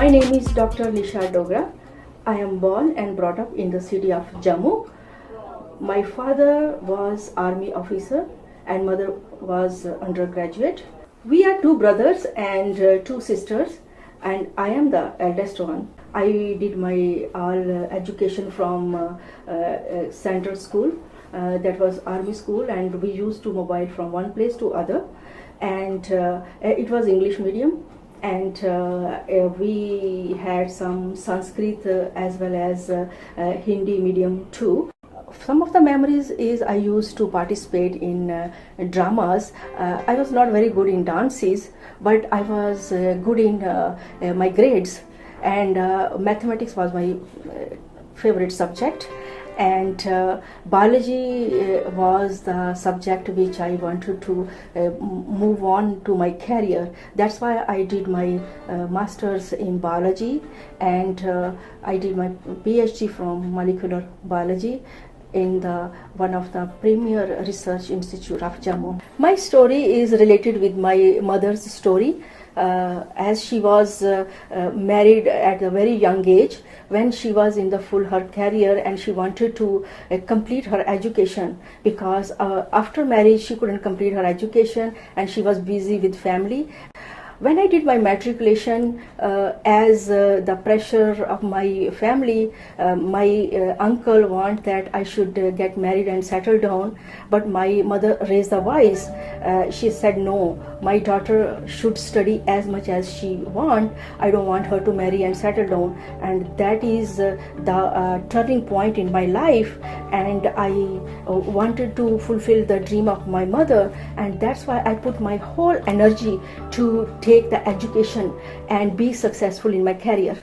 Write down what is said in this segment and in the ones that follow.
My name is Dr. Nisha Dogra. I am born and brought up in the city of Jammu. My father was army officer and mother was undergraduate. We are two brothers and two sisters, and I am the eldest one. I did my all education from central school. That was army school, and we used to mobile from one place to other, and it was English medium, and we had some Sanskrit as well as Hindi medium too. Some of the memories is I used to participate in dramas. I was not very good in dances, but I was good in my grades, and mathematics was my favorite subject, and biology was the subject which I wanted to move on to my career. That's why I did my master's in biology, and I did my PhD from molecular biology in one of the premier research institute of Jammu. My story is related with my mother's story. As she was married at a very young age, when she was in the full her career, and she wanted to complete her education, because after marriage she couldn't complete her education and she was busy with family. When I did my matriculation, as the pressure of my family, my uncle wanted that I should get married and settle down, but my mother raised the voice. She said, no, my daughter should study as much as she wants. I don't want her to marry and settle down. And that is the turning point in my life, and I wanted to fulfill the dream of my mother, and that's why I put my whole energy to take the education and be successful in my career.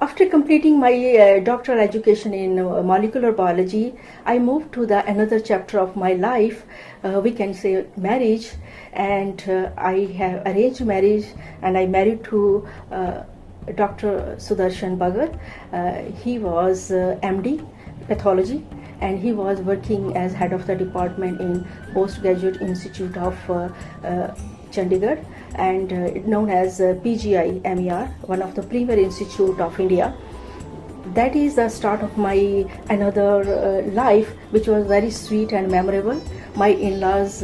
After completing my doctoral education in molecular biology, I moved to the another chapter of my life, we can say marriage, and I have arranged marriage, and I married to Dr. Sudarshan Bhagat. He was MD pathology, and he was working as head of the department in Postgraduate Institute of Chandigarh, and known as PGI MER, one of the premier institute of India. That is the start of my another life, which was very sweet and memorable. My in-laws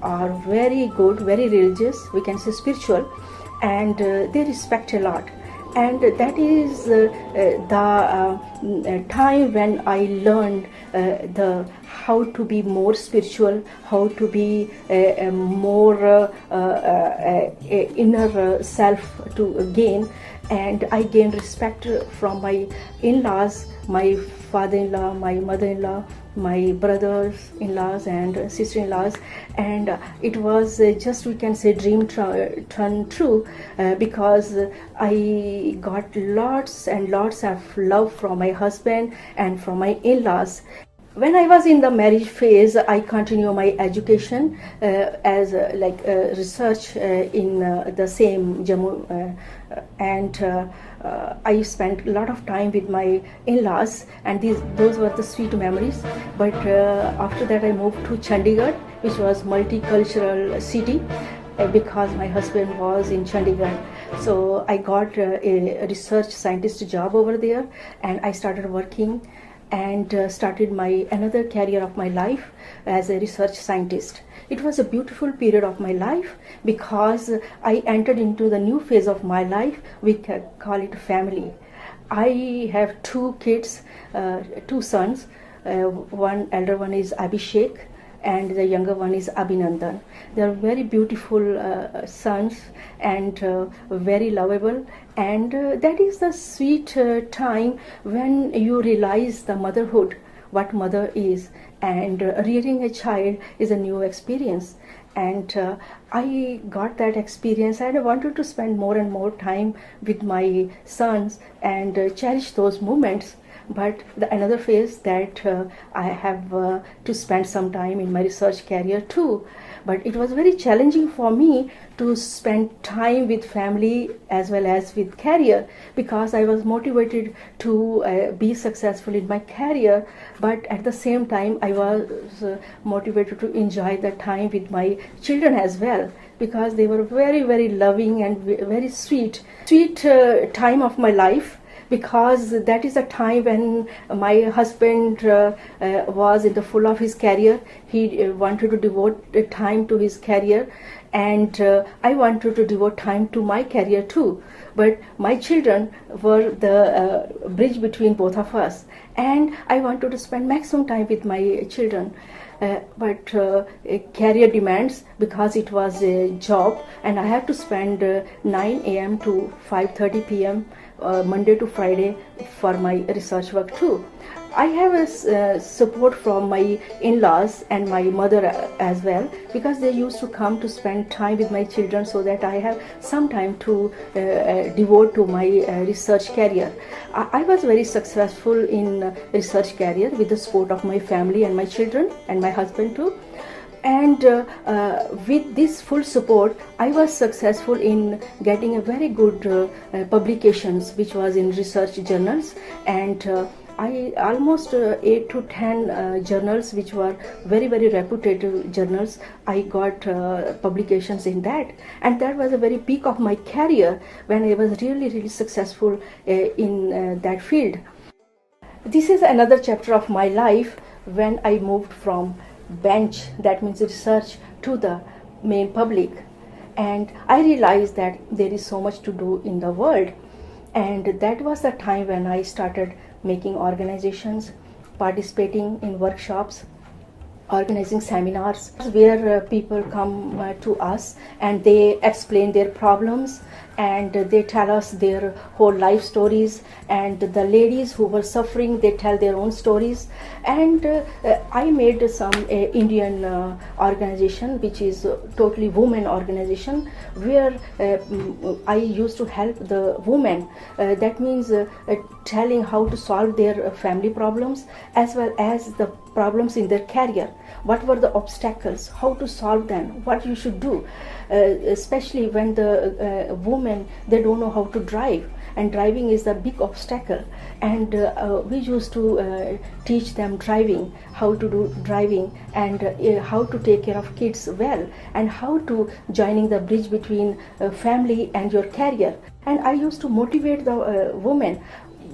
are very good, very religious, we can say spiritual, and they respect a lot. And that is the time when I learned how to be more spiritual, how to be more inner self to gain. And I gained respect from my in-laws, my father-in-law, my mother-in-law, my brothers-in-laws and sister-in-laws, and it was just, we can say, dream turn true, because I got lots and lots of love from my husband and from my in-laws. When I was in the marriage phase, I continued my education as research in the same Jammu, and I spent a lot of time with my in-laws, and those were the sweet memories. But after that, I moved to Chandigarh, which was multicultural city, because my husband was in Chandigarh. So I got a research scientist job over there, and I started working and started my another career of my life as a research scientist. It was a beautiful period of my life, because I entered into the new phase of my life. We can call it family. I have two kids, two sons. One elder one is Abhishek, and the younger one is Abhinandan. They are very beautiful sons, and very lovable, and that is the sweet time when you realize the motherhood, what mother is, and rearing a child is a new experience. And I got that experience, and I wanted to spend more and more time with my sons and cherish those moments. But the another phase that I have to spend some time in my research career too. But it was very challenging for me to spend time with family as well as with career, because I was motivated to be successful in my career, but at the same time I was motivated to enjoy the time with my children as well, because they were very, very loving and very sweet time of my life, because that is a time when my husband was in the full of his career. He wanted to devote time to his career, and I wanted to devote time to my career too. But my children were the bridge between both of us, and I wanted to spend maximum time with my children. But career demands, because it was a job and I have to spend 9 a.m. to 5:30 p.m. Monday to Friday for my research work too. I have a support from my in-laws and my mother as well, because they used to come to spend time with my children, so that I have some time to devote to my research career. I was very successful in research career with the support of my family and my children and my husband too. And with this full support, I was successful in getting a very good publications, which was in research journals, and I almost 8 to 10 journals, which were very, very reputable journals. I got publications in that, and that was a very peak of my career when I was really, really successful in that field. This is another chapter of my life when I moved from bench, that means research, to the main public, and I realized that there is so much to do in the world. And that was the time when I started making organizations, participating in workshops, organizing seminars where people come to us and they explain their problems and they tell us their whole life stories, and the ladies who were suffering, they tell their own stories. And I made some Indian organization, which is totally women organization, where I used to help the women. That means telling how to solve their family problems as well as the problems in their career. What were the obstacles, how to solve them, what you should do, especially when the women, they don't know how to drive, and driving is a big obstacle. And we used to teach them driving, how to do driving, and how to take care of kids well, and how to joining the bridge between family and your career. And I used to motivate the women,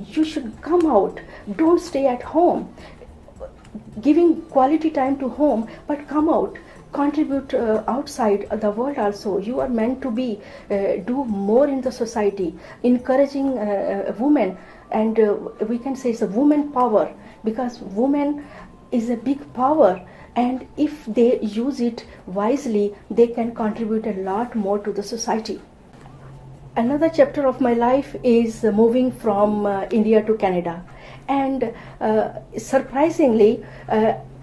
you should come out, don't stay at home, giving quality time to home, but come out, contribute outside the world also. You are meant to be do more in the society, encouraging women, and we can say it's a woman power, because women is a big power, and if they use it wisely, they can contribute a lot more to the society. Another chapter of my life is moving from India to Canada, and surprisingly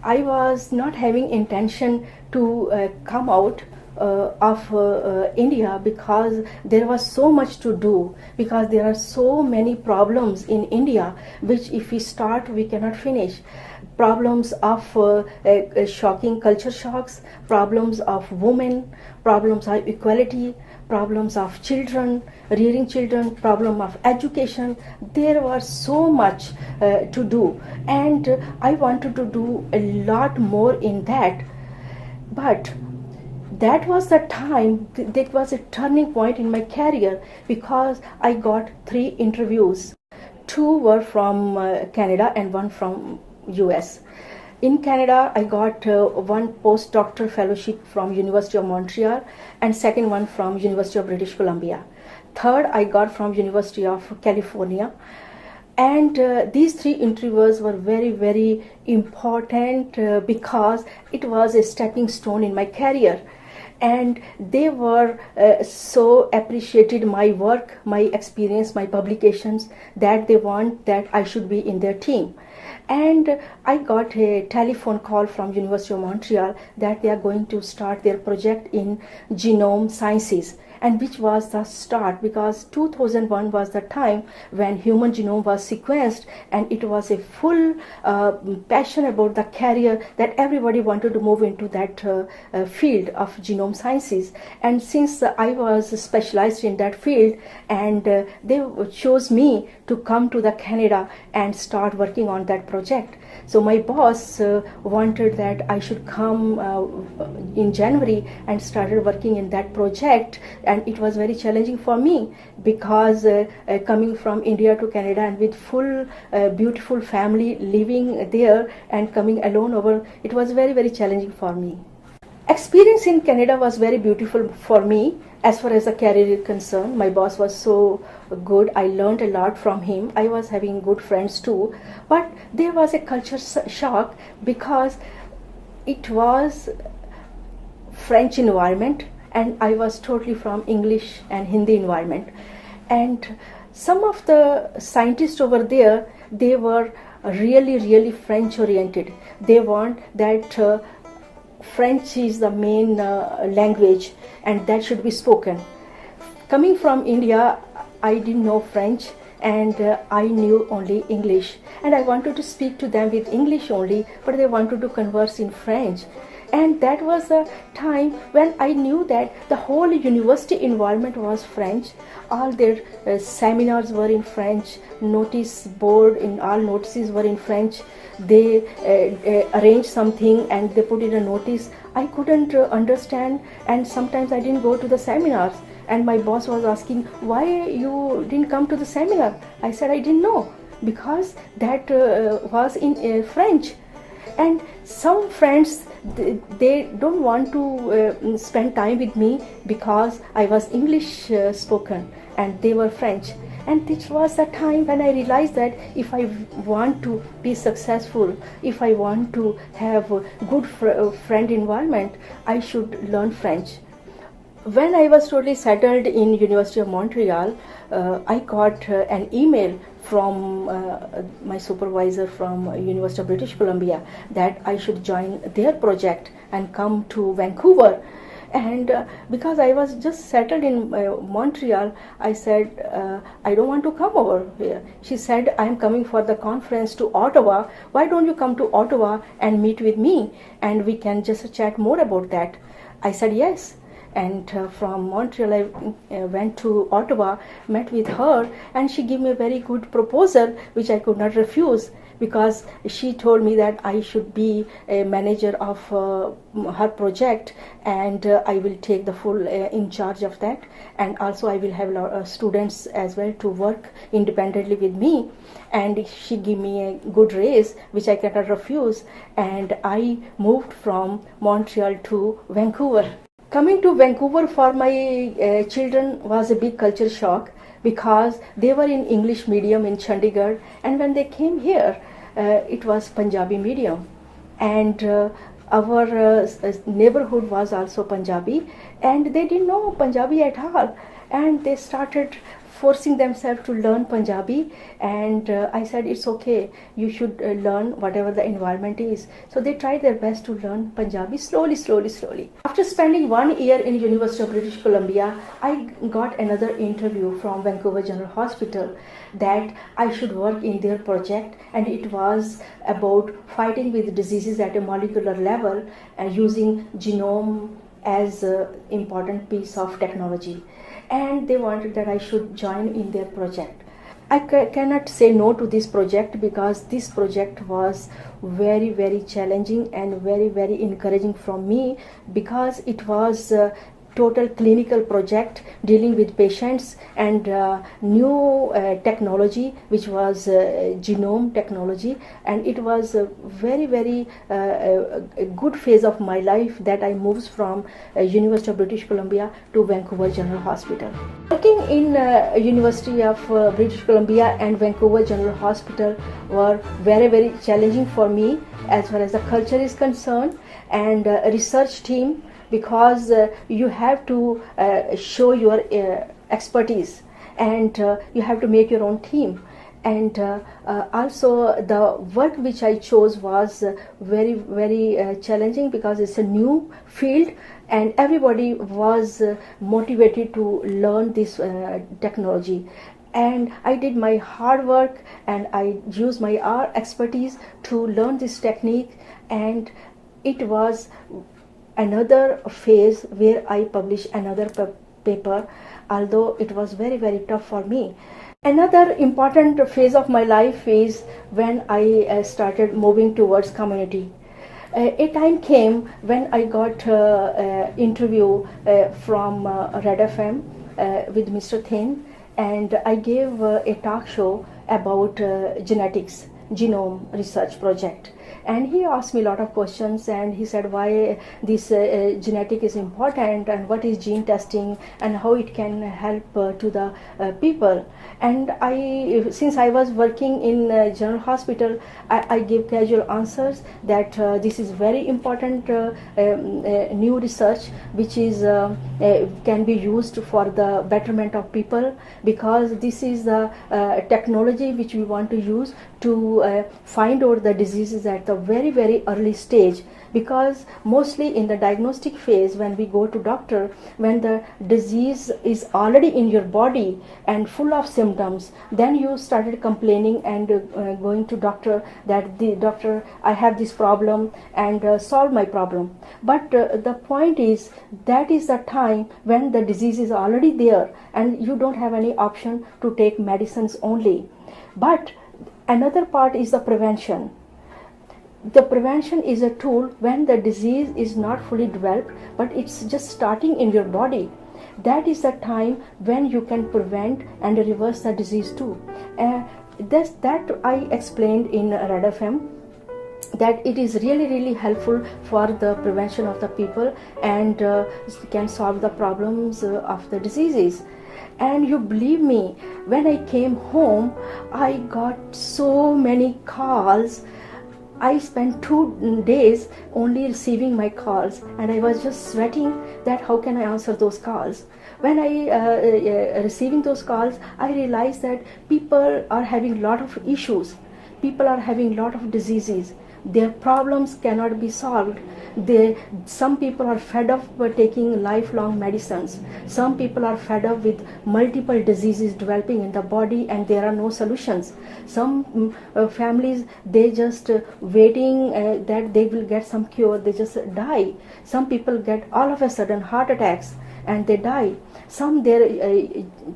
I was not having intention to come out of India, because there was so much to do, because there are so many problems in India which if we start we cannot finish. Problems of shocking culture shocks, problems of women, problems of equality, problems of children, rearing children, problem of education. There was so much to do, and I wanted to do a lot more in that. But that was the time, that was a turning point in my career, because I got 3 interviews. 2 were from Canada and 1 from US. In Canada, I got 1 postdoctoral fellowship from University of Montreal, and second one from University of British Columbia. Third, I got from University of California. And these 3 interviews were very, very important because it was a stepping stone in my career. And they were so appreciated my work, my experience, my publications, that they want that I should be in their team. And I got a telephone call from University of Montreal that they are going to start their project in genome sciences, and which was the start, because 2001 was the time when human genome was sequenced, and it was a full passion about the career that everybody wanted to move into that field of genome sciences. And since I was specialized in that field, and they chose me to come to the Canada and start working on that project. So my boss wanted that I should come in January and started working in that project, and it was very challenging for me because coming from India to Canada and with full beautiful family living there and coming alone over, it was very, very challenging for me. Experience in Canada was very beautiful for me as far as the career is concerned. My boss was so good. I learned a lot from him. I was having good friends too, but there was a culture shock because it was French environment and I was totally from English and Hindi environment. And some of the scientists over there, they were really, really French oriented. They want that French is the main language and that should be spoken. Coming from India, I didn't know French and I knew only English, and I wanted to speak to them with English only, but they wanted to converse in French. And that was a time when I knew that the whole university environment was French. All their seminars were in French, notice board in all notices were in French. They arranged something and they put in a notice. I couldn't understand, and sometimes I didn't go to the seminars. And my boss was asking, why you didn't come to the seminar? I said I didn't know, because that was in French. And some friends, they don't want to spend time with me because I was English spoken and they were French. And this was the time when I realized that if I want to be successful, if I want to have a good friend environment, I should learn French. When I was totally settled in University of Montreal, I got an email from my supervisor from University of British Columbia that I should join their project and come to Vancouver. And because I was just settled in Montreal, I said, I don't want to come over here. She said, I'm coming for the conference to Ottawa. Why don't you come to Ottawa and meet with me and we can just chat more about that? I said yes. And from Montreal I went to Ottawa, met with her, and she gave me a very good proposal which I could not refuse, because she told me that I should be a manager of her project, and I will take the full in charge of that, and also I will have students as well to work independently with me. And she gave me a good raise which I cannot refuse, and I moved from Montreal to Vancouver. Coming to Vancouver for my children was a big culture shock, because they were in English medium in Chandigarh, and when they came here, it was Punjabi medium, and our neighborhood was also Punjabi, and they didn't know Punjabi at all, and they started forcing themselves to learn Punjabi, and I said it's okay, you should learn whatever the environment is. So they tried their best to learn Punjabi slowly. After spending 1 year in University of British Columbia, I got another interview from Vancouver General Hospital that I should work in their project, and it was about fighting with diseases at a molecular level and using genome as an important piece of technology. And they wanted that I should join in their project. I cannot say no to this project, because this project was very, very challenging and very, very encouraging from me, because it was total clinical project dealing with patients and new technology, which was genome technology, and it was a very, very a good phase of my life that I moved from University of British Columbia to Vancouver General Hospital. Working in University of British Columbia and Vancouver General Hospital were very, very challenging for me as far as the culture is concerned, and a research team, because you have to show your expertise, and you have to make your own team. And also the work which I chose was very challenging, because it's a new field and everybody was motivated to learn this technology. And I did my hard work and I used my art expertise to learn this technique, and it was another phase where I published another paper, although it was very tough for me. Another important phase of my life is when I started moving towards community. A time came when I got interview from Red FM with Mr. Thin, and I gave a talk show about genetics, genome research project. And he asked me a lot of questions, and he said why this genetic is important, and what is gene testing, and how it can help to the people. And since I was working in general hospital, I gave casual answers that this is very important new research which is can be used for the betterment of people, because this is the technology which we want to use to find out the diseases at the very early stage. Because mostly in the diagnostic phase, when we go to doctor, when the disease is already in your body and full of symptoms, then you started complaining and going to doctor that the doctor, I have this problem, and solve my problem. But the point is, that is the time when the disease is already there and you don't have any option to take medicines only. But another part is the prevention. The prevention is a tool when the disease is not fully developed, but it's just starting in your body. That is the time when you can prevent and reverse the disease too. That I explained in Red FM, that it is really helpful for the prevention of the people, and can solve the problems of the diseases. And you believe me, when I came home, I got so many calls. I spent 2 days only receiving my calls, and I was just sweating that how can I answer those calls. When I receiving those calls, I realized that people are having a lot of issues. People are having a lot of diseases. Their problems cannot be solved. Some people are fed up with taking lifelong medicines. Some people are fed up with multiple diseases developing in the body and there are no solutions. Some families, they just waiting that they will get some cure, they just die. Some people get all of a sudden heart attacks and they die. Some their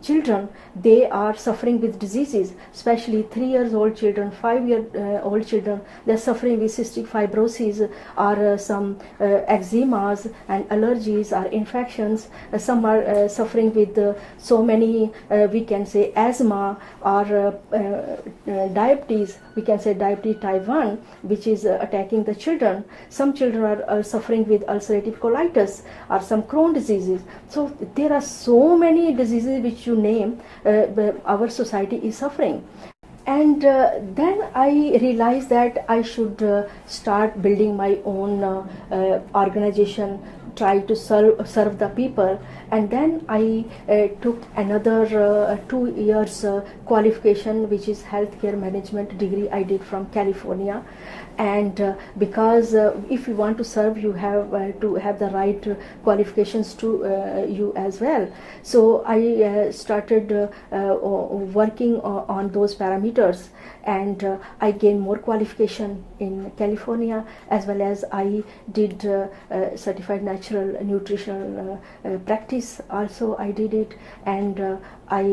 children, they are suffering with diseases, especially 3 years old children, 5-year-old children. They're suffering with cystic fibrosis or some eczemas and allergies or infections. Some are suffering with so many, we can say, asthma or diabetes. We can say diabetes type 1, which is attacking the children. Some children are suffering with ulcerative colitis or some Crohn diseases. So there are so many diseases which you name, our society is suffering. And then I realized that I should start building my own organization, try to serve the people. And then I took another 2 years qualification, which is healthcare management degree I did from California. And because if you want to serve, you have to have the right qualifications to you as well. So I started working on those parameters, and I gained more qualification in California, as well as I did certified natural nutritional practice also. I did it, and I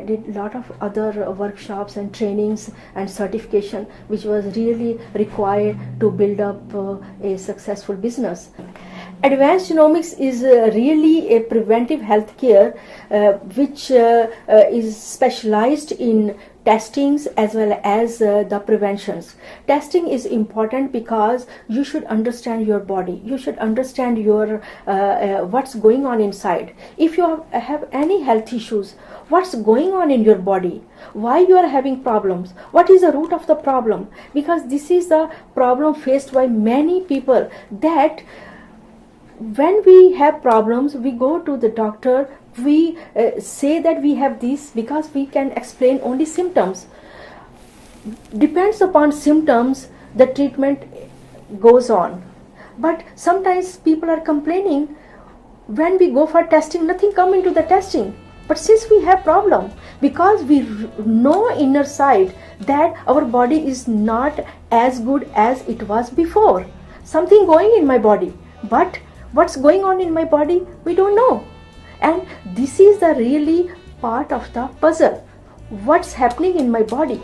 did a lot of other workshops and trainings and certification, which was really required to build up a successful business. Advanced genomics is really a preventive healthcare which is specialized in testings as well as the preventions. Testing is important because you should understand your body. You should understand your what's going on inside. If you have any health issues, what's going on in your body, why you are having problems, what is the root of the problem, because this is the problem faced by many people, that when we have problems, we go to the doctor, we say that we have this because we can explain only symptoms. depends upon symptoms, the treatment goes on. But sometimes people are complaining, when we go for testing, nothing come into the testing. But since we have problem, because we know inner side that our body is not as good as it was before, something going in my body, but what's going on in my body, we don't know. And this is the really part of the puzzle, what's happening in my body.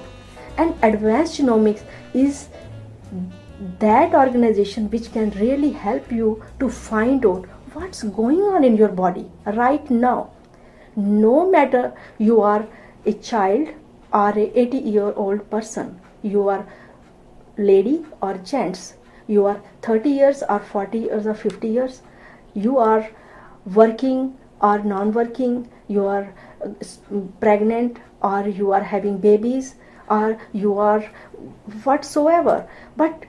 And advanced genomics is that organization which can really help you to find out what's going on in your body right now. No matter you are a child or a 80-year-old person, you are lady or gents, you are 30 years or 40 years or 50 years, you are working or non-working, you are pregnant or you are having babies, or you are whatsoever. But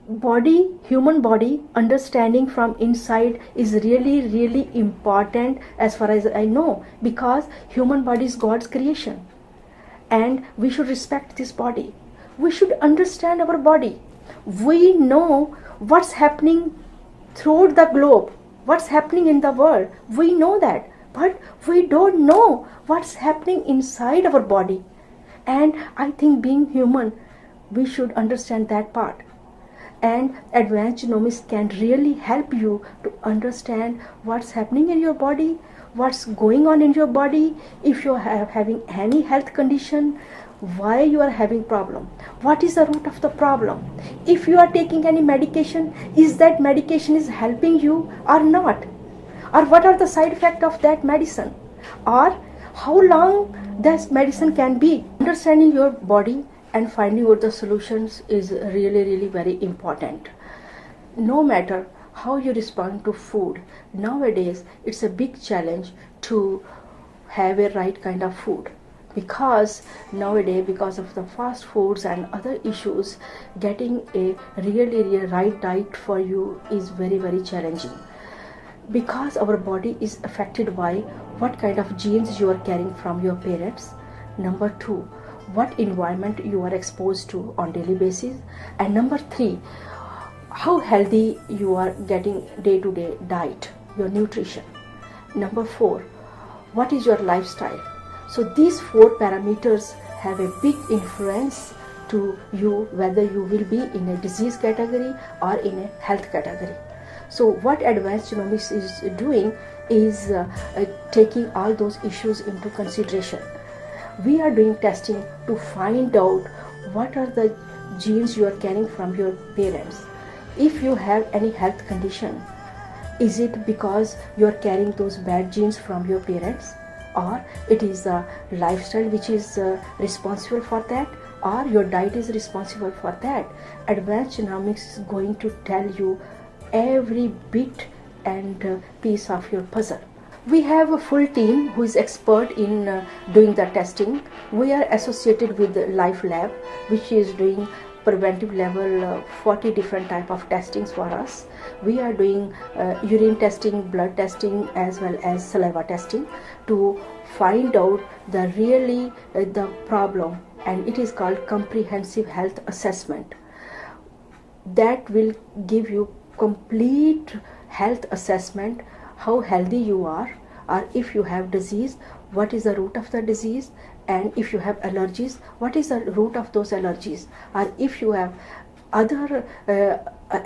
body, human body, understanding from inside is really, really important as far as I know, because human body is God's creation and we should respect this body. We should understand our body. We know what's happening throughout the globe, what's happening in the world. We know that, but we don't know what's happening inside our body. And I think being human, we should understand that part. And advanced genomics can really help you to understand what's happening in your body, what's going on in your body, if you are having any health condition, why you are having problem, what is the root of the problem, if you are taking any medication, is that medication is helping you or not, or what are the side effects of that medicine, or how long this medicine can be. Understanding your body and finding out the solutions is really, really very important. No matter how you respond to food, nowadays it's a big challenge to have a right kind of food, because nowadays, because of the fast foods and other issues, getting a really, really right diet for you is very, very challenging, because our body is affected by what kind of genes you are carrying from your parents. Number 2, what environment you are exposed to on daily basis. And number 3, how healthy you are getting day-to-day diet, your nutrition. Number 4, what is your lifestyle. So these 4 parameters have a big influence to you, whether you will be in a disease category or in a health category. So what advanced genomics is doing is taking all those issues into consideration. We are doing testing to find out what are the genes you are carrying from your parents. If you have any health condition, is it because you are carrying those bad genes from your parents, or it is the lifestyle which is responsible for that, or your diet is responsible for that? Advanced genomics is going to tell you every bit and piece of your puzzle. We have a full team who is expert in doing the testing. We are associated with Life Lab, which is doing preventive level 40 different type of testings for us. We are doing urine testing, blood testing, as well as saliva testing to find out the really the problem, and it is called comprehensive health assessment. That will give you complete health assessment, how healthy you are, or if you have disease, what is the root of the disease, and if you have allergies, what is the root of those allergies, or if you have other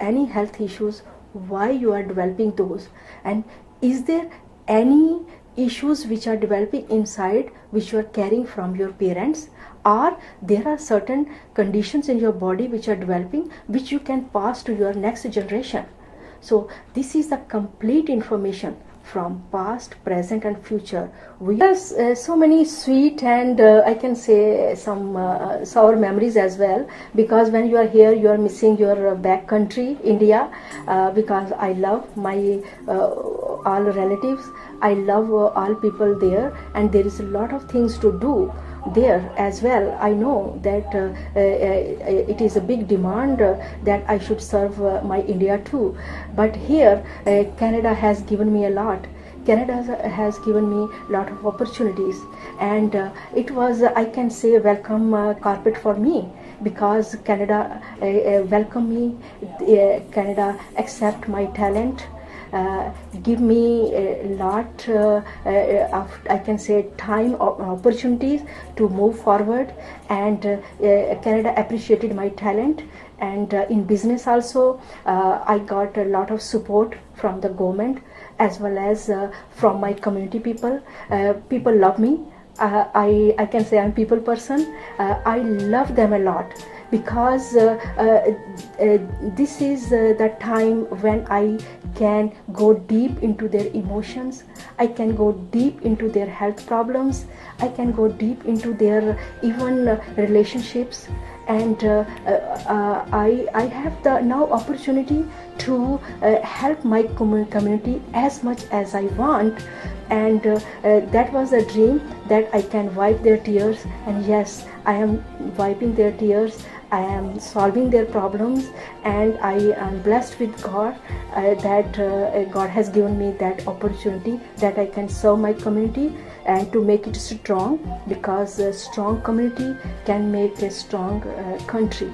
any health issues, why you are developing those, and is there any issues which are developing inside which you are carrying from your parents, or there are certain conditions in your body which are developing which you can pass to your next generation. So this is the complete information from past, present and future. We have so many sweet and I can say some sour memories as well, because when you are here you are missing your back country, India, because I love my all relatives, I love all people there, and there is a lot of things to do there as well. I know that it is a big demand that I should serve my India too, but here Canada has given me a lot. Canada has given me a lot of opportunities, and it was, I can say, welcome carpet for me, because Canada welcome me. Canada accept my talent, give me a lot of, I can say, time opportunities to move forward, and Canada appreciated my talent. And in business also, I got a lot of support from the government, as well as from my community people. People love me. I can say I'm people person. I love them a lot, because this is the time when I can go deep into their emotions. I can go deep into their health problems. I can go deep into their even relationships, and I have the now opportunity to help my community as much as I want. And that was a dream, that I can wipe their tears, and yes, I am wiping their tears. I am solving their problems, and I am blessed with God, that God has given me that opportunity, that I can serve my community and to make it strong, because a strong community can make a strong country.